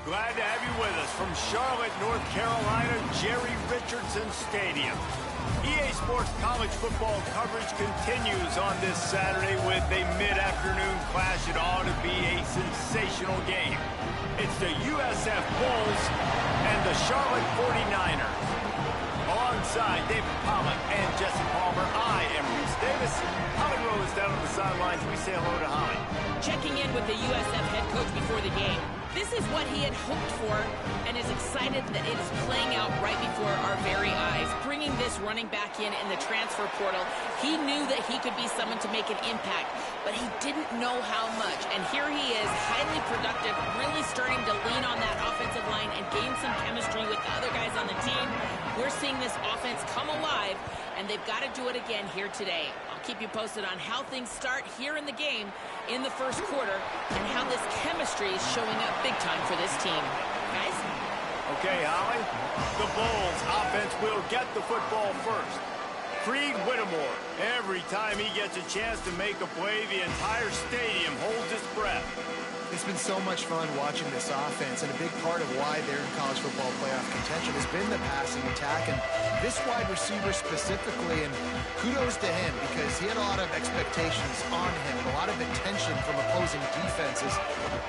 Glad to have you with us from Charlotte, North Carolina, Jerry Richardson Stadium. EA Sports college football coverage continues on this Saturday with a mid-afternoon clash. It ought to be a sensational game. It's the USF Bulls and the Charlotte 49ers. Alongside David Pollack and Jesse Palmer, I am Reese Davis. Holly Rowe is down on the sidelines. We say hello to Holly. Checking in with the USF head coach before the game. This is what he had hoped for and is excited that it is playing out right before our very eyes. Bringing this running back in the transfer portal, he knew that he could be someone to make an impact, but he didn't know how much. And here he is, highly productive, really starting to lean on that offensive line and gain some chemistry with the other guys on the team. We're seeing this offense come alive, and they've got to do it again here today. I'll keep you posted on how things start here in the game in the first quarter and how this chemistry is showing up big time for this team. Guys? Okay, Holly. The Bulls offense will get the football first. Creed Whittemore. Every time he gets a chance to make a play, the entire stadium holds its breath. It's been so much fun watching this offense, and a big part of why they're in college football playoff contention has been the passing attack, and this wide receiver specifically, and kudos to him because he had a lot of expectations on him, a lot of attention from opposing defenses.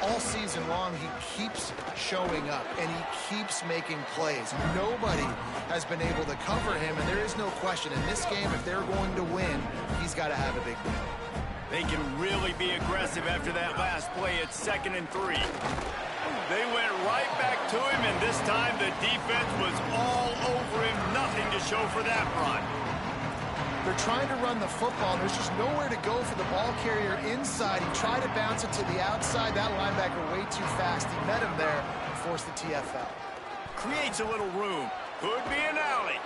All season long, he keeps showing up, and he keeps making plays. Nobody has been able to cover him, and there is no question in this game, if they're going to win, he's got to have a big win. They can really be aggressive after that last play at 2nd and 3. They went right back to him, and this time the defense was all over him. Nothing to show for that run. They're trying to run the football, and there's just nowhere to go for the ball carrier inside. He tried to bounce it to the outside. That linebacker way too fast. He met him there and forced the TFL. Creates a little room. Could be an alley.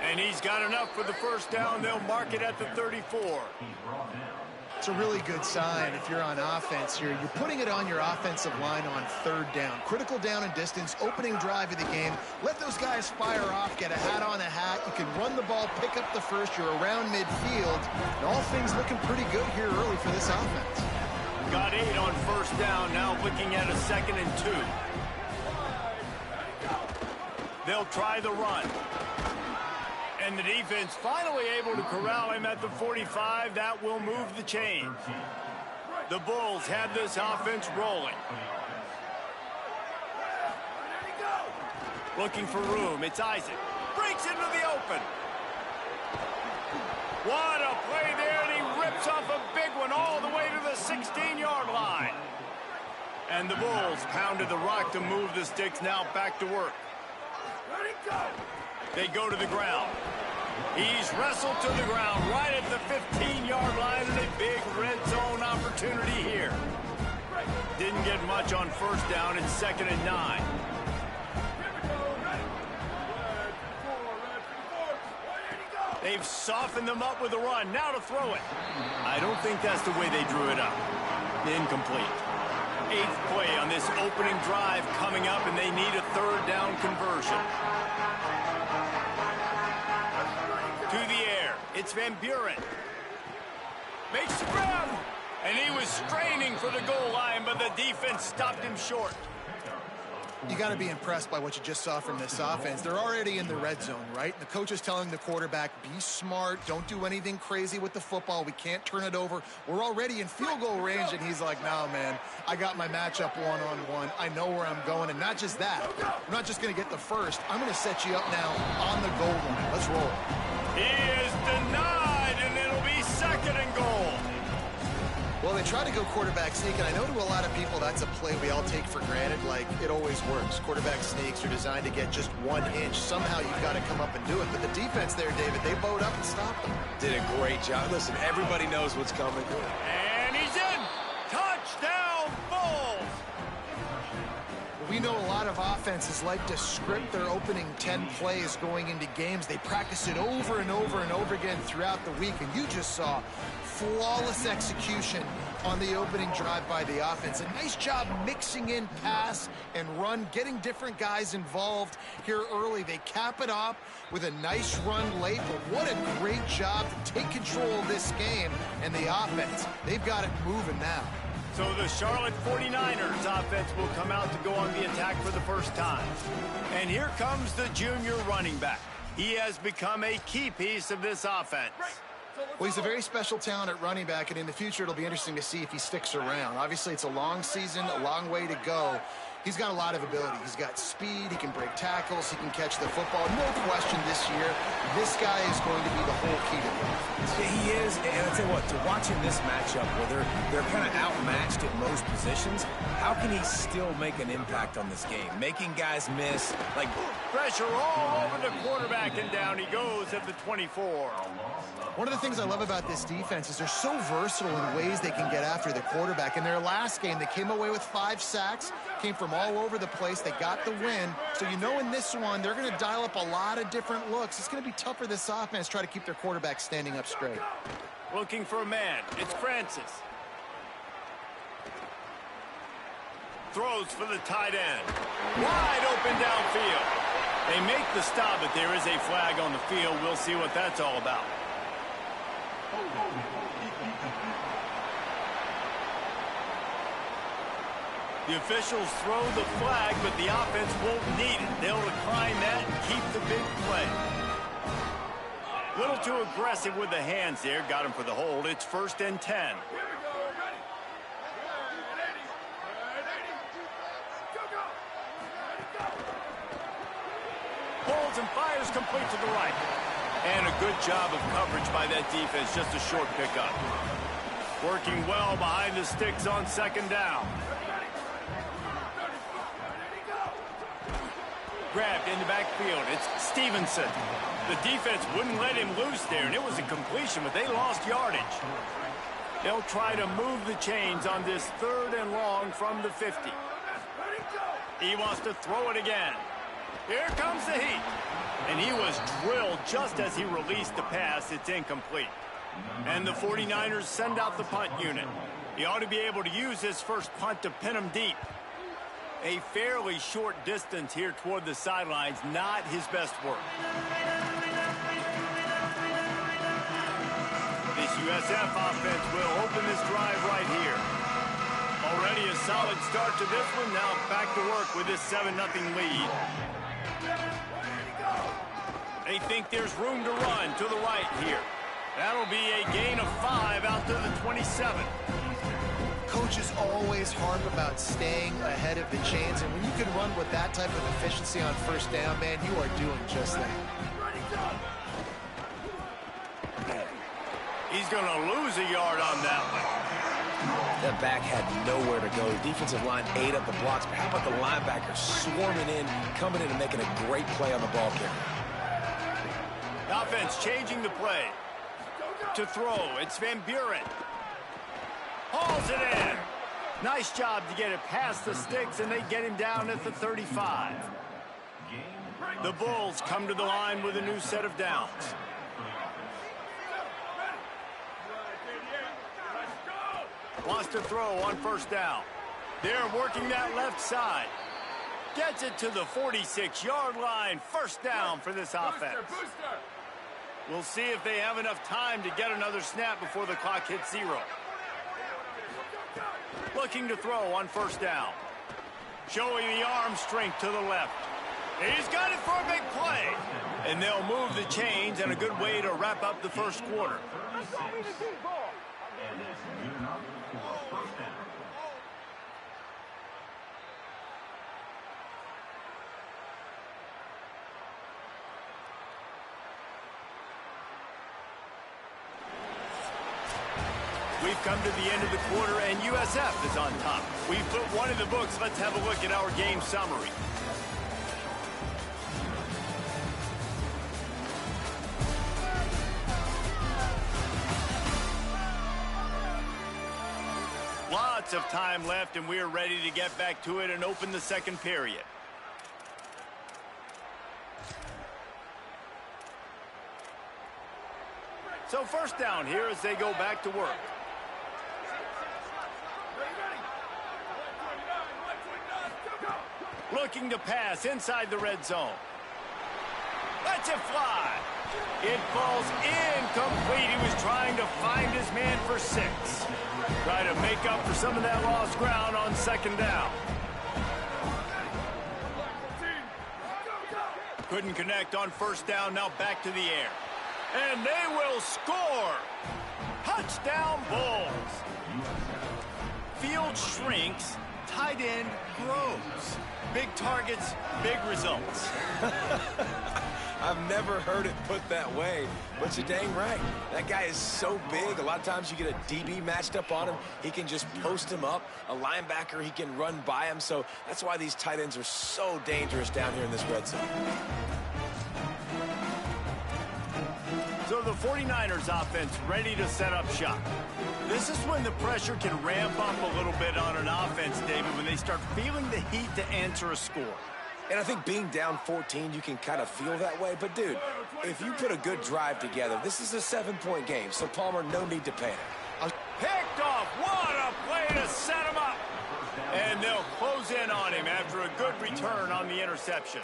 And he's got enough for the first down. They'll mark it at the 34. It's a really good sign if you're on offense here. You're putting it on your offensive line on 3rd down. Critical down and distance, opening drive of the game. Let those guys fire off, get a hat on a hat. You can run the ball, pick up the first. You're around midfield. And all things looking pretty good here early for this offense. Got 8 on 1st down, now looking at a 2nd and 2. They'll try the run. And the defense finally able to corral him at the 45. That will move the chains. The Bulls have this offense rolling. Looking for room. It's Isaac. Breaks into the open. What a play there, and he rips off a big one all the way to the 16-yard line. And the Bulls pounded the rock to move the sticks. Now back to work. Ready, go. They go to the ground. He's wrestled to the ground right at the 15-yard line, and a big red zone opportunity here. Didn't get much on 1st down. It's 2nd and 9. They've softened them up with a run. Now to throw it. I don't think that's the way they drew it up. Incomplete. 8th play on this opening drive coming up, and they need a 3rd down conversion. To the air, it's Van Buren. Makes the grab, and he was straining for the goal line, but the defense stopped him short. You got to be impressed by what you just saw from this offense. They're already in the red zone, right? The coach is telling the quarterback, be smart, don't do anything crazy with the football. We can't turn it over. We're already in field goal range, and he's like, no, man, I got my matchup one-on-one. I know where I'm going, and not just that. I'm not just going to get the first. I'm going to set you up now on the goal line. Let's roll. He is denied, and it'll be 2nd and goal. Well, they try to go quarterback sneak, and I know to a lot of people that's a play we all take for granted, like it always works. Quarterback sneaks are designed to get just 1 inch. Somehow you've got to come up and do it. But the defense there, David, they bowed up and stopped them. Did a great job. Listen, everybody knows what's coming. And he's in. Touchdown, Bulls. We know a lot of offenses like to script their opening 10 plays going into games. They practice it over and over and over again throughout the week, and you just saw flawless execution on the opening drive by the offense. A nice job mixing in pass and run, getting different guys involved here early. They cap it off with a nice run late, but what a great job to take control of this game and the offense. They've got it moving now. So the Charlotte 49ers offense will come out to go on the attack for the first time. And here comes the junior running back. He has become a key piece of this offense. Well, he's a very special talent at running back, and in the future it'll be interesting to see if he sticks around. Obviously, it's a long season, a long way to go. He's got a lot of ability. He's got speed, he can break tackles, he can catch the football. No question this year, this guy is going to be the whole key to the offense. Yeah, he is, and I'll tell you what, to watch him this matchup where they're kind of outmatched at most positions, how can he still make an impact on this game? Making guys miss, like... Pressure all over the quarterback, and down he goes at the 24. One of the things I love about this defense is they're so versatile in ways they can get after the quarterback. In their last game, they came away with 5 sacks, came from all over the place. They got the win. So you know in this one, they're going to dial up a lot of different looks. It's going to be tough for this offense to try to keep their quarterback standing up straight. Looking for a man. It's Francis. Throws for the tight end. Wide open downfield. They make the stop, but there is a flag on the field. We'll see what that's all about. The officials throw the flag, but the offense won't need it. They'll decline that and keep the big play. A little too aggressive with the hands there. Got him for the hold. It's 1st and 10. Pulls and fires complete to the right. And a good job of coverage by that defense. Just a short pickup. Working well behind the sticks on 2nd down. Grabbed in the backfield. It's Stevenson. The defense wouldn't let him loose there, and it was a completion, but they lost yardage. They'll try to move the chains on this 3rd and long from the 50. He wants to throw it again. Here comes the heat. And he was drilled just as he released the pass. It's incomplete. And the 49ers send out the punt unit. He ought to be able to use his first punt to pin him deep. A fairly short distance here toward the sidelines, not his best work. This USF offense will open this drive right here. Already a solid start to this one. Now back to work with this 7-0 lead. They think there's room to run to the right here. That'll be a gain of 5 out to the 27. Coaches always harp about staying ahead of the chains, and when you can run with that type of efficiency on 1st down, man, you are doing just that. He's going to lose a yard on that one. That back had nowhere to go. The defensive line ate up the blocks, but how about the linebacker swarming in, coming in and making a great play on the ball carrier? The offense changing the play. To throw, it's Van Buren. Hauls it in. Nice job to get it past the sticks, and they get him down at the 35. The Bulls come to the line with a new set of downs. Wants to throw on 1st down. They're working that left side. Gets it to the 46-yard line. 1st down for this offense. We'll see if they have enough time to get another snap before the clock hits 0. Looking to throw on 1st down. Showing the arm strength to the left. He's got it for a big play. And they'll move the chains, and a good way to wrap up the 1st quarter. We've come to the end of the quarter, and USF is on top. We've put one in the books. Let's have a look at our game summary. Lots of time left, and we're ready to get back to it and open the 2nd period. So 1st down here as they go back to work. Looking to pass inside the red zone. Lets it fly. It falls incomplete. He was trying to find his man for 6. Try to make up for some of that lost ground on 2nd down. Couldn't connect on 1st down. Now back to the air. And they will score. Touchdown Bulls. Field shrinks. Tight end grows. Big targets, big results. I've never heard it put that way, but you're dang right. That guy is so big. A lot of times you get a DB matched up on him. He can just post him up. A linebacker, he can run by him. So that's why these tight ends are so dangerous down here in this red zone. So the 49ers offense ready to set up shop. This is when the pressure can ramp up a little bit on an offense, David, when they start feeling the heat to answer a score. And I think being down 14, you can kind of feel that way. But, dude, if you put a good drive together, this is a 7-point game. So, Palmer, no need to panic. Picked off. What a play to set him up. And they'll close in on him after a good return on the interception.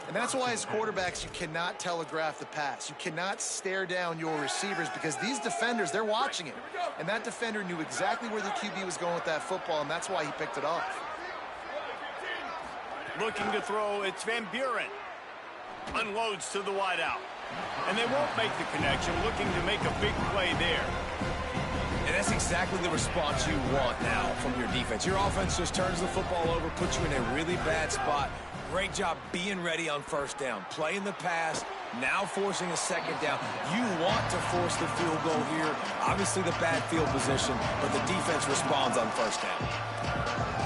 And that's why as quarterbacks, you cannot telegraph the pass. You cannot stare down your receivers because these defenders, they're watching it. And that defender knew exactly where the QB was going with that football, and that's why he picked it off. Looking to throw, it's Van Buren. Unloads to the wideout. And they won't make the connection, looking to make a big play there. And that's exactly the response you want now from your defense. Your offense just turns the football over, puts you in a really bad spot. Great job being ready on 1st down. Playing the pass, now forcing a 2nd down. You want to force the field goal here. Obviously the bad field position, but the defense responds on 1st down.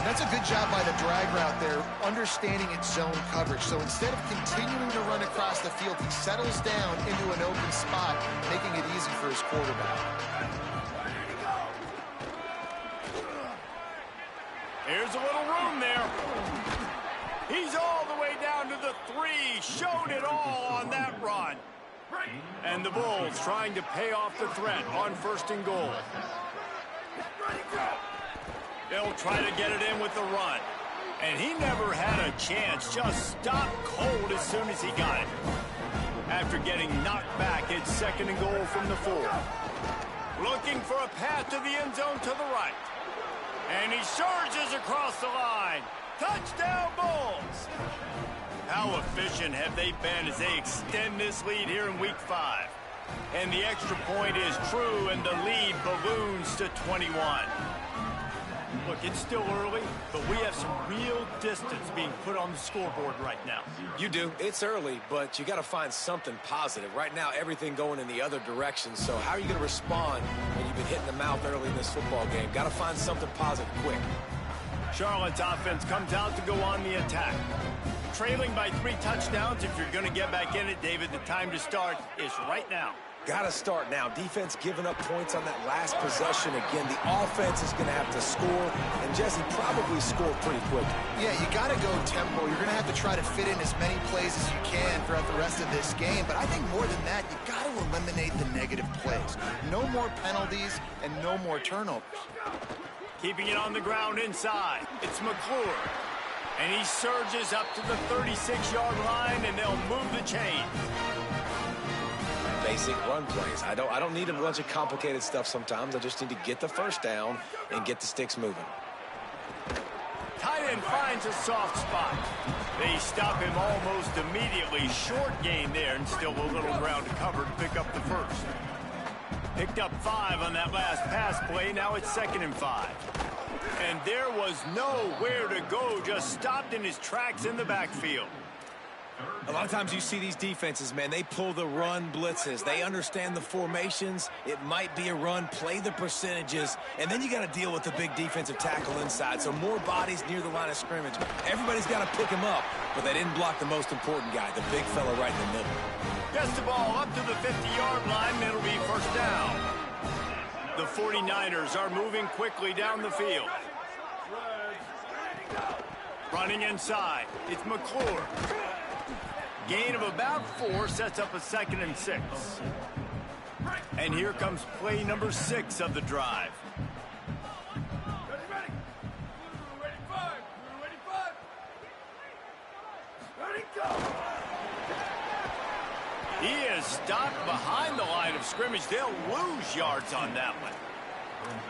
That's a good job by the drag route there, understanding its zone coverage. So instead of continuing to run across the field, he settles down into an open spot, making it easy for his quarterback. Here's a little room there. He's all the way down to the 3. Showed it all on that run. And the Bulls trying to pay off the threat on 1st and goal. They'll try to get it in with the run. And he never had a chance. Just stopped cold as soon as he got it. After getting knocked back, it's 2nd and goal from the 4. Looking for a path to the end zone to the right. And he surges across the line. Touchdown Bulls! How efficient have they been as they extend this lead here in Week 5? And the extra point is true, and the lead balloons to 21. Look, it's still early, but we have some real distance being put on the scoreboard right now. You do. It's early, but you got to find something positive. Right now, everything going in the other direction. So how are you going to respond when you've been hitting the mouth early in this football game? Got to find something positive quick. Charlotte's offense comes out to go on the attack. Trailing by 3 touchdowns. If you're going to get back in it, David, the time to start is right now. Got to start now. Defense giving up points on that last possession. Again, the offense is going to have to score, and Jesse probably score pretty quickly. Yeah, you got to go tempo. You're going to have to try to fit in as many plays as you can throughout the rest of this game. But I think more than that, you got to eliminate the negative plays. No more penalties and no more turnovers. Keeping it on the ground inside. It's McClure. And he surges up to the 36-yard line, and they'll move the chain. Basic run plays. I don't need a bunch of complicated stuff sometimes. I just need to get the 1st down and get the sticks moving. Tight end finds a soft spot. They stop him almost immediately. Short gain there, and still a little ground to cover to pick up the 1st. Picked up 5 on that last pass play. Now it's 2nd and 5. And there was nowhere to go. Just stopped in his tracks in the backfield. A lot of times you see these defenses, man, they pull the run blitzes. They understand the formations. It might be a run, play the percentages, and then you got to deal with the big defensive tackle inside. So more bodies near the line of scrimmage. Everybody's got to pick him up, but they didn't block the most important guy, the big fella right in the middle. Gets the ball up to the 50-yard line, and it'll be 1st down. The 49ers are moving quickly down the field. Running inside, it's McClure. Gain of about 4 sets up a 2nd and 6. And here comes play number 6 of the drive. He is stopped behind the line of scrimmage. They'll lose yards on that one.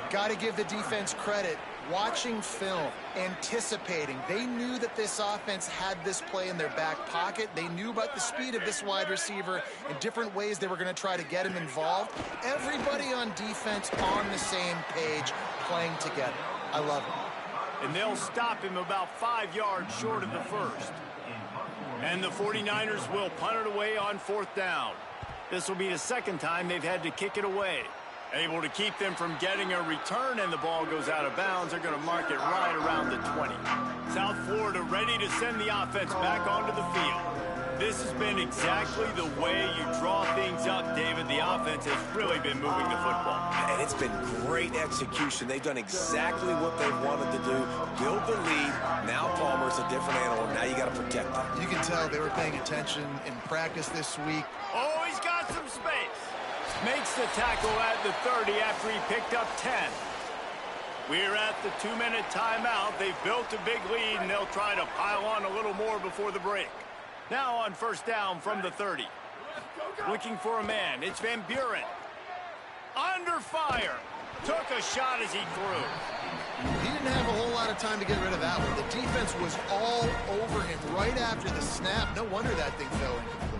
Got to give the defense credit. Watching film, anticipating. They knew that this offense had this play in their back pocket. They knew about the speed of this wide receiver and different ways they were going to try to get him involved. Everybody on defense on the same page, playing together. I love it. And they'll stop him about 5 yards short of the first. And the 49ers will punt it away on 4th down. This will be the second time they've had to kick it away. Able to keep them from getting a return, and the ball goes out of bounds. They're going to mark it right around the 20. South Florida ready to send the offense back onto the field. This has been exactly the way you draw things up, David. The offense has really been moving the football. And it's been great execution. They've done exactly what they've wanted to do. Build the lead. Now Palmer's a different animal. Now you got to protect him. You can tell they were paying attention in practice this week. Oh, he's got some space. Makes the tackle at the 30 after he picked up 10. We're at the 2-minute timeout. They've built a big lead, and they'll try to pile on a little more before the break. Now on 1st down from the 30. Looking for a man. It's Van Buren. Under fire. Took a shot as he threw. He didn't have a whole lot of time to get rid of that one. The defense was all over him right after the snap. No wonder that thing fell incomplete.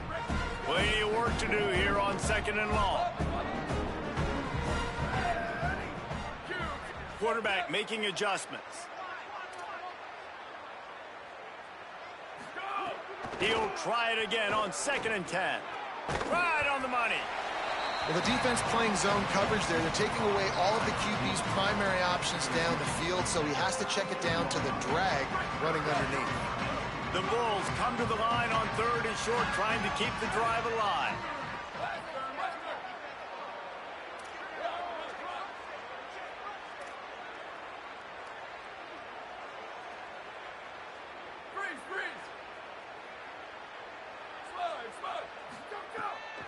Plenty of work to do here on 2nd and long. Quarterback making adjustments. He'll try it again on 2nd and 10. Right on the money. Well, the defense playing zone coverage there. They're taking away all of the QB's primary options down the field, so he has to check it down to the drag running underneath. The Bulls come to the line on 3rd and short, trying to keep the drive alive.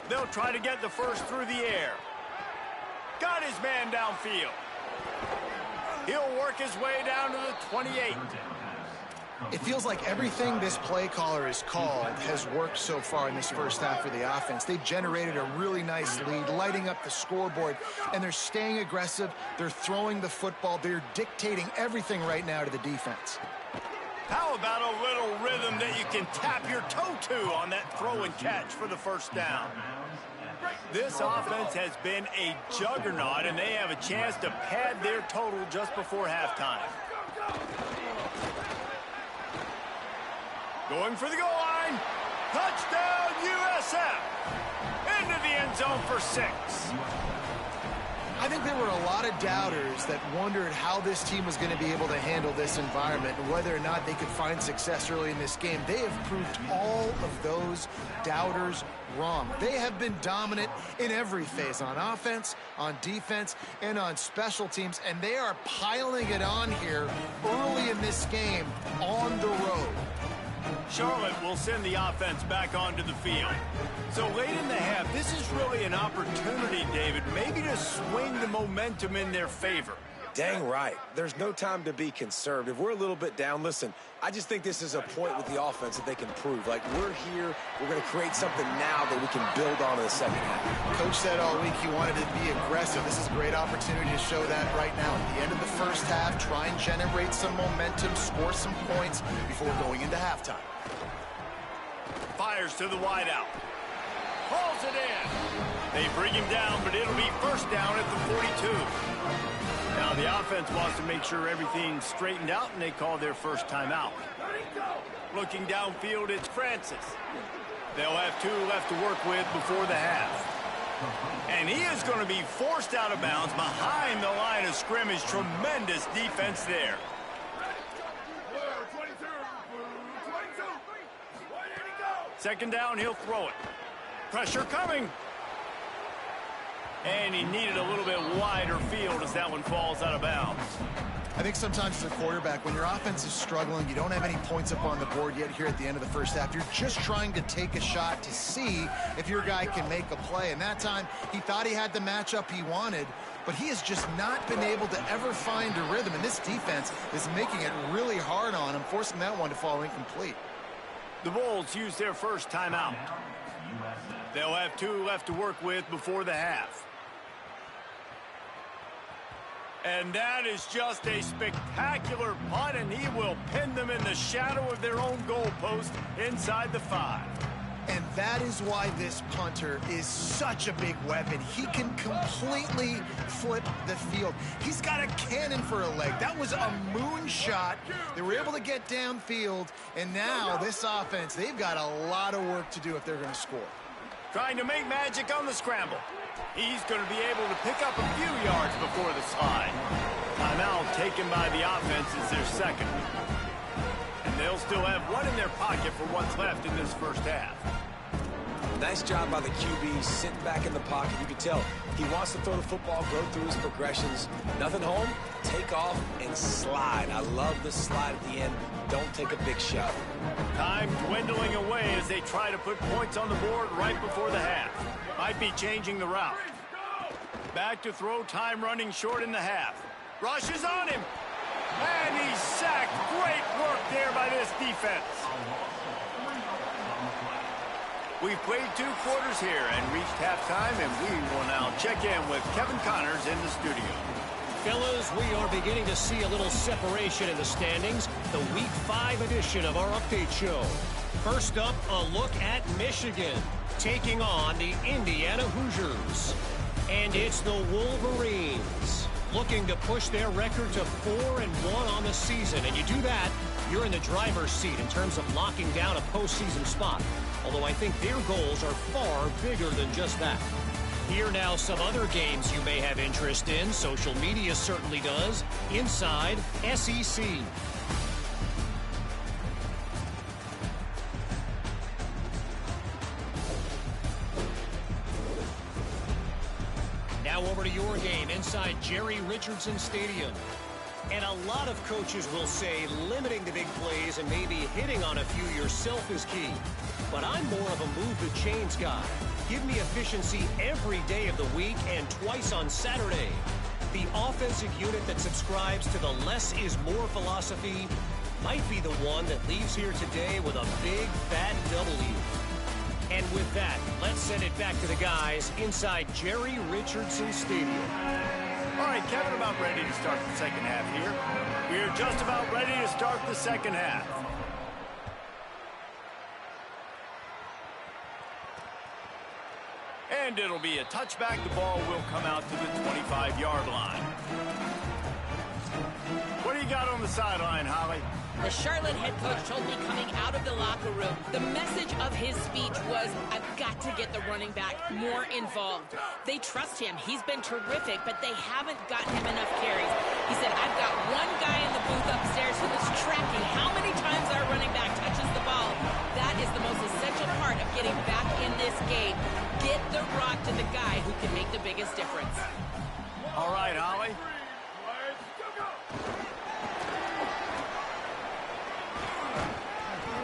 They'll try to get the first through the air. Got his man downfield. He'll work his way down to the 28. It feels like everything this play caller has called has worked so far in this first half for the offense. They've generated a really nice lead, lighting up the scoreboard, and they're staying aggressive. They're throwing the football. They're dictating everything right now to the defense. How about a little rhythm that you can tap your toe to on that throw and catch for the 1st down? This offense has been a juggernaut, and they have a chance to pad their total just before halftime. Going for the goal line. Touchdown, USF. Into the end zone for 6. I think there were a lot of doubters that wondered how this team was going to be able to handle this environment and whether or not they could find success early in this game. They have proved all of those doubters wrong. They have been dominant in every phase, on offense, on defense, and on special teams, and they are piling it on here early in this game on the road. Charlotte will send the offense back onto the field. So late in the half, this is really an opportunity, David, maybe to swing the momentum in their favor. Dang right. There's no time to be conservative. We're a little bit down. Listen, I just think this is a point with the offense that they can prove. Like, we're here. We're going to create something now that we can build on in the second half. Coach said all week he wanted to be aggressive. This is a great opportunity to show that right now. At the end of the first half, try and generate some momentum, score some points before going into halftime. Fires to the wideout. Hauls it in. They bring him down, but it'll be 1st down at the 42. Now the offense wants to make sure everything's straightened out, and they call their first timeout. Looking downfield, it's Francis. They'll have 2 left to work with before the half. And he is going to be forced out of bounds behind the line of scrimmage. Tremendous defense there. Second down, he'll throw it. Pressure coming. And he needed a little bit wider field as that one falls out of bounds. I think sometimes as a quarterback, when your offense is struggling, you don't have any points up on the board yet here at the end of the first half. You're just trying to take a shot to see if your guy can make a play. And that time, he thought he had the matchup he wanted, but he has just not been able to ever find a rhythm. And this defense is making it really hard on him, forcing that one to fall incomplete. The Bulls use their first timeout. They'll have 2 left to work with before the half. And that is just a spectacular punt, and he will pin them in the shadow of their own goalpost inside the 5. And that is why this punter is such a big weapon. He can completely flip the field. He's got a cannon for a leg. That was a moonshot. They were able to get downfield, and now this offense, they've got a lot of work to do if they're going to score. Trying to make magic on the scramble. He's going to be able to pick up a few yards before the slide. Timeout taken by the offense is their second. And they'll still have 1 in their pocket for what's left in this first half. Nice job by the QB, sitting back in the pocket. You can tell he wants to throw the football, go through his progressions. Nothing home, take off and slide. I love the slide at the end. Don't take a big shot. Time dwindling away as they try to put points on the board right before the half. Might be changing the route. Back to throw, time running short in the half. Rush is on him. And he's sacked. Great work there by this defense. We've played 2 quarters here and reached halftime, and we will now check in with Kevin Connors in the studio. Fellas, we are beginning to see a little separation in the standings. The Week 5 edition of our update show. First up, a look at Michigan taking on the Indiana Hoosiers. And it's the Wolverines looking to push their record to 4-1 on the season. And you do that, you're in the driver's seat in terms of locking down a postseason spot. Although I think their goals are far bigger than just that. Here now some other games you may have interest in. Social media certainly does. Inside SEC. Now over to your game inside Jerry Richardson Stadium. And a lot of coaches will say limiting the big plays and maybe hitting on a few yourself is key. But I'm more of a move the chains guy. Give me efficiency every day of the week and twice on Saturday. The offensive unit that subscribes to the less is more philosophy might be the one that leaves here today with a big fat W. And with that, let's send it back to the guys inside Jerry Richardson Stadium. All right, Kevin, about ready to start the second half here. We're just about ready to start the second half. And it'll be a touchback. The ball will come out to the 25-yard line. What do you got on the sideline, Holly? The Charlotte head coach told me coming out of the locker room, the message of his speech was, I've got to get the running back more involved. They trust him. He's been terrific, but they haven't gotten him enough carries. He said, I've got one guy in the booth upstairs who is tracking how many times our running back touches the ball. That is the most essential part of getting back in this game. Get the rock to the guy who can make the biggest difference. All right, Holly.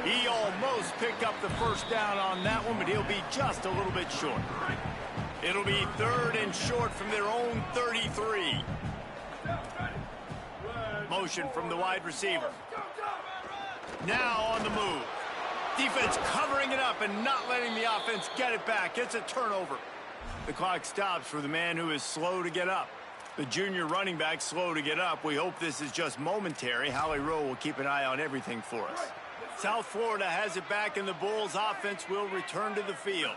He almost picked up the first down on that one, but he'll be just a little bit short. It'll be 3rd and short from their own 33. Motion from the wide receiver. Now on the move. Defense covering it up and not letting the offense get it back. It's a turnover. The clock stops for the man who is slow to get up. The junior running back slow to get up. We hope this is just momentary. Howie Rowe will keep an eye on everything for us. South Florida has it back, and the Bulls offense will return to the field.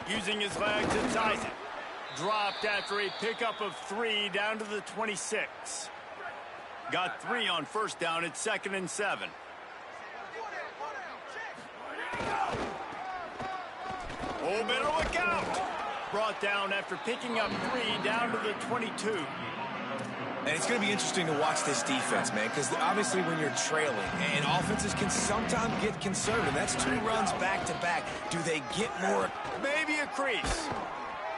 Using his legs, it's Isaac. Dropped after a pickup of 3 down to the 26. Got 3 on first down at 2nd and 7. Oh, better look out. Brought down after picking up 3 down to the 22. And it's going to be interesting to watch this defense, man, because obviously when you're trailing, and offenses can sometimes get conservative. That's 2 runs back-to-back. Do they get more? Maybe a crease.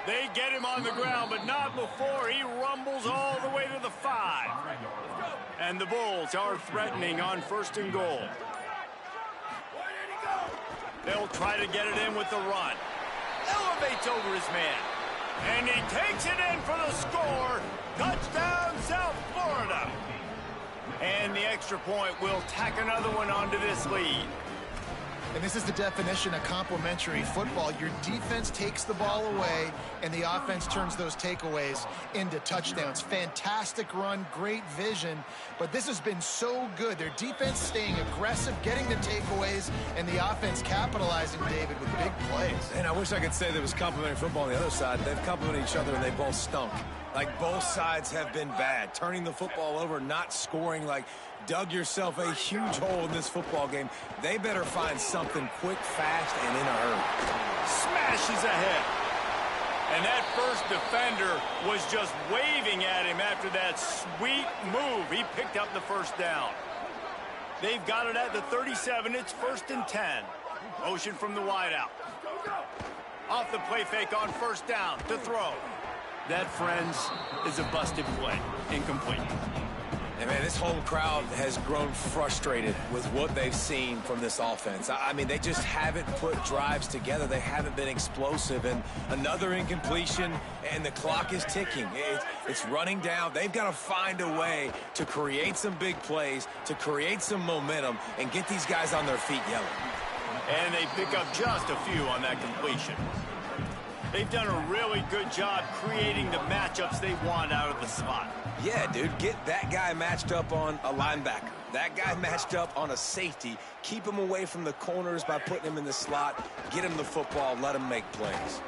They get him on the ground, but not before he rumbles all the way to the 5. And the Bulls are threatening on 1st and goal. They'll try to get it in with the run. Elevates over his man. And he takes it in for the score. Touchdown, South Florida. And the extra point will tack another one onto this lead. And this is the definition of complementary football. Your defense takes the ball away, and the offense turns those takeaways into touchdowns. Fantastic run, great vision, but this has been so good. Their defense staying aggressive, getting the takeaways, and the offense capitalizing, David, with big plays. And I wish I could say there was complementary football on the other side. They've complemented each other, and they both stunk. Like, both sides have been bad. Turning the football over, not scoring, like, dug yourself a huge hole in this football game. They better find something quick, fast, and in a hurry. Smashes ahead. And that first defender was just waving at him after that sweet move. He picked up the first down. They've got it at the 37. It's 1st and 10. Motion from the wideout. Off the play fake on first down to throw. That, friends, is a busted play. Incomplete. And, man, this whole crowd has grown frustrated with what they've seen from this offense. I mean, they just haven't put drives together. They haven't been explosive. And another incompletion, and the clock is ticking. It's running down. They've got to find a way to create some big plays, to create some momentum, and get these guys on their feet yelling. And they pick up just a few on that completion. They've done a really good job creating the matchups they want out of the slot. Yeah, dude, get that guy matched up on a linebacker. That guy matched up on a safety. Keep him away from the corners by putting him in the slot. Get him the football. Let him make plays.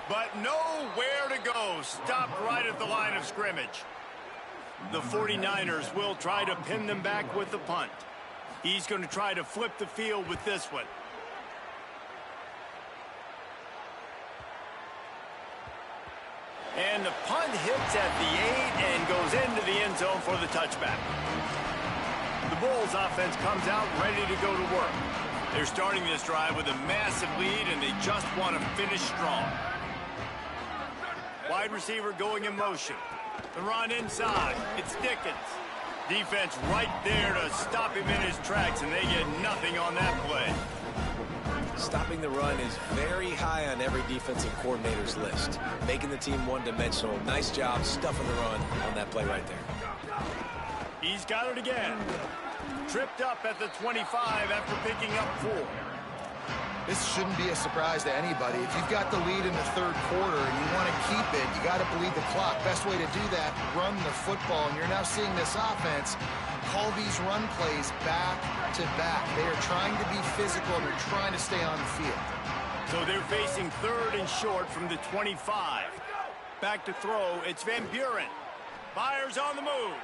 But nowhere to go. Stopped right at the line of scrimmage. The 49ers will try to pin them back with the punt. He's going to try to flip the field with this one. And the punt hits at the 8 and goes into the end zone for the touchback. The Bulls offense comes out ready to go to work. They're starting this drive with a massive lead, and they just want to finish strong. Wide receiver going in motion. The run inside. It's Dickens. Defense right there to stop him in his tracks, and they get nothing on that play. Stopping the run is very high on every defensive coordinator's list. Making the team one-dimensional. Nice job stuffing the run on that play right there. He's got it again. Tripped up at the 25 after picking up 4. This shouldn't be a surprise to anybody. If you've got the lead in the third quarter and you want to keep it, you got to bleed the clock. Best way to do that, run the football. And you're now seeing this offense call these run plays back to back. They are trying to be physical, and they're trying to stay on the field. So they're facing 3rd and short from the 25. Back to throw, it's Van Buren. Fires on the move.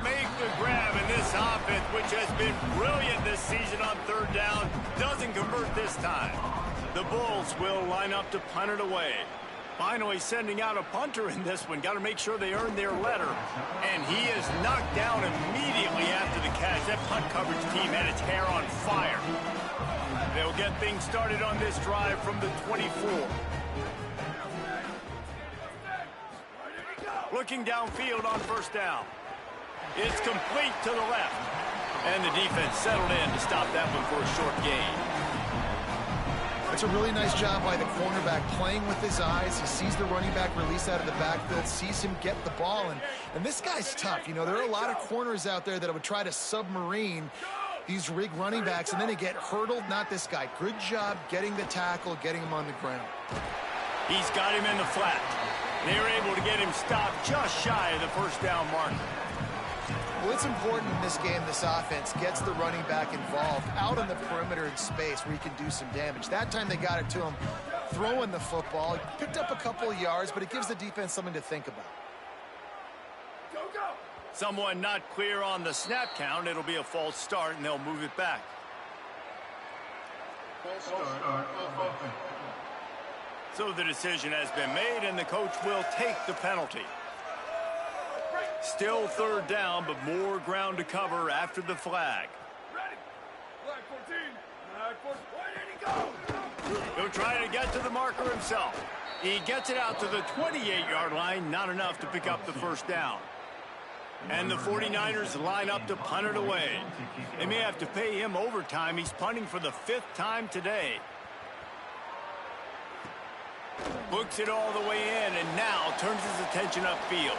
Make the grab, and this offense, which has been brilliant this season on 3rd down, doesn't convert this time. The Bulls will line up to punt it away. Finally sending out a punter in this one. Got to make sure they earn their letter. And he is knocked down immediately after the catch. That punt coverage team had its hair on fire. They'll get things started on this drive from the 24. Looking downfield on 1st down. It's complete to the left. And the defense settled in to stop that one for a short gain. It's a really nice job by the cornerback playing with his eyes. He sees the running back release out of the backfield, sees him get the ball. And this guy's tough. You know, there are a lot of corners out there that would try to submarine these rig running backs, and then they get hurdled. Not this guy. Good job getting the tackle, getting him on the ground. He's got him in the flat. They were able to get him stopped just shy of the 1st down marker. Well, it's important in this game this offense gets the running back involved out on the perimeter in space where he can do some damage. That time they got it to him throwing the football. He picked up a couple of yards, but it gives the defense something to think about. Someone not clear on the snap count. It'll be a false start, and they'll move it back. So the decision has been made, and the coach will take the penalty. Still third down, but more ground to cover after the flag. He'll try to get to the marker himself. He gets it out to the 28-yard line, not enough to pick up the first down. And the 49ers line up to punt it away. They may have to pay him overtime. He's punting for the 5th time today. Books it all the way in and now turns his attention upfield.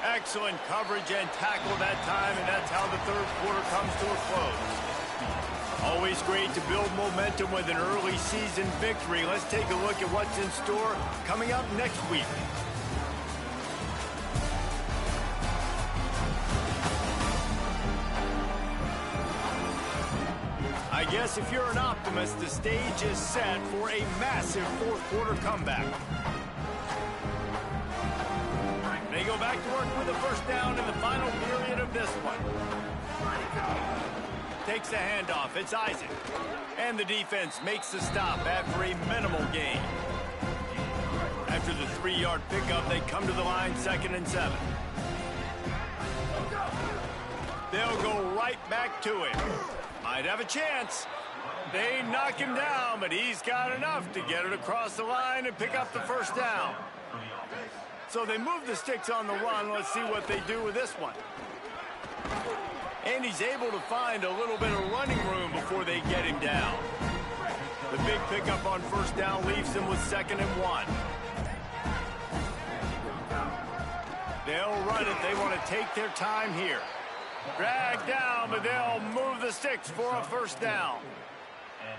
Excellent coverage and tackle that time, and that's how the third quarter comes to a close. Always great to build momentum with an early season victory. Let's take a look at what's in store coming up next week. I guess if you're an optimist, the stage is set for a massive fourth quarter comeback. They go back to work with a first down in the final period of this one. Takes the handoff. It's Isaac. And the defense makes the stop after a minimal gain. After the 3-yard pickup, they come to the line 2nd and 7. They'll go right back to him. Might have a chance. They knock him down, but he's got enough to get it across the line and pick up the first down. So they move the sticks on the run. Let's see what they do with this one. And he's able to find a little bit of running room before they get him down. The big pickup on first down leaves him with 2nd and 1. They'll run it. They want to take their time here. Drag down, but they'll move the sticks for a first down.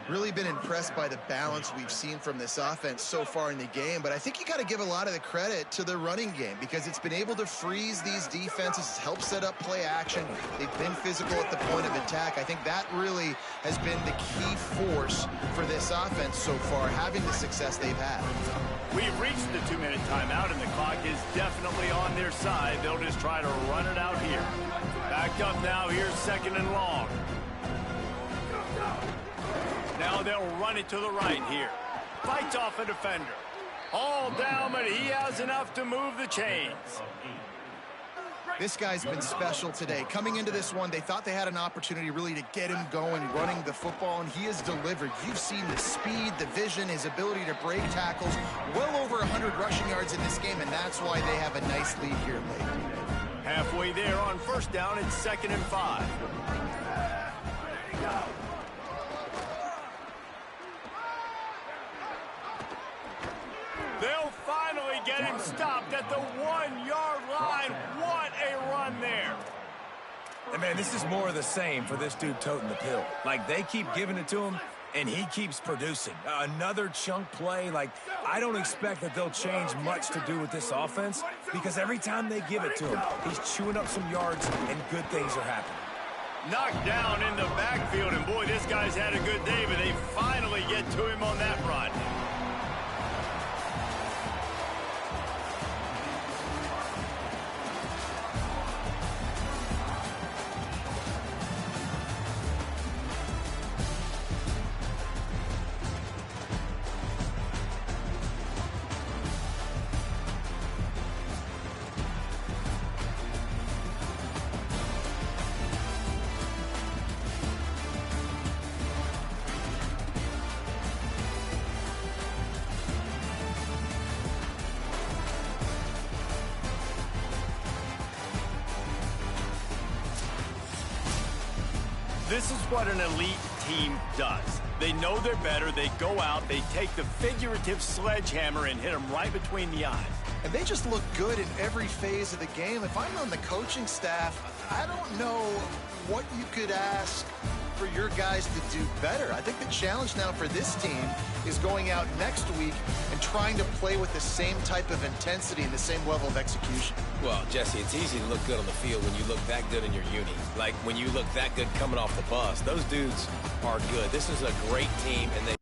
Really been impressed by the balance we've seen from this offense so far in the game, but I think you got to give a lot of the credit to the running game because it's been able to freeze these defenses, help set up play action. They've been physical at the point of attack. I think that really has been the key force for this offense so far, having the success they've had. We've reached the 2-minute timeout, and the clock is definitely on their side. They'll just try to run it out here. Backed up now, here's 2nd and long. Now they'll run it to the right here. Fights off a defender. All down, but he has enough to move the chains. This guy's been special today. Coming into this one, they thought they had an opportunity really to get him going, running the football, and he has delivered. You've seen the speed, the vision, his ability to break tackles. Well over 100 rushing yards in this game, and that's why they have a nice lead here late. Halfway there on first down, it's 2nd and 5. They'll finally get him stopped at the 1-yard line. What a run there. And man, this is more of the same for this dude toting the pill. Like, they keep giving it to him, and he keeps producing. Another chunk play. Like, I don't expect that they'll change much to do with this offense because every time they give it to him, he's chewing up some yards, and good things are happening. Knocked down in the backfield, and boy, this guy's had a good day, but they finally get to him on that run. This is what an elite team does. They know they're better. They go out. They take the figurative sledgehammer and hit them right between the eyes. And they just look good in every phase of the game. If I'm on the coaching staff, I don't know what you could ask for your guys to do better. I think the challenge now for this team is going out next week and trying to play with the same type of intensity and the same level of execution. Well, Jesse, it's easy to look good on the field when you look that good in your uni. Like when you look that good coming off the bus. Those dudes are good. This is a great team, and they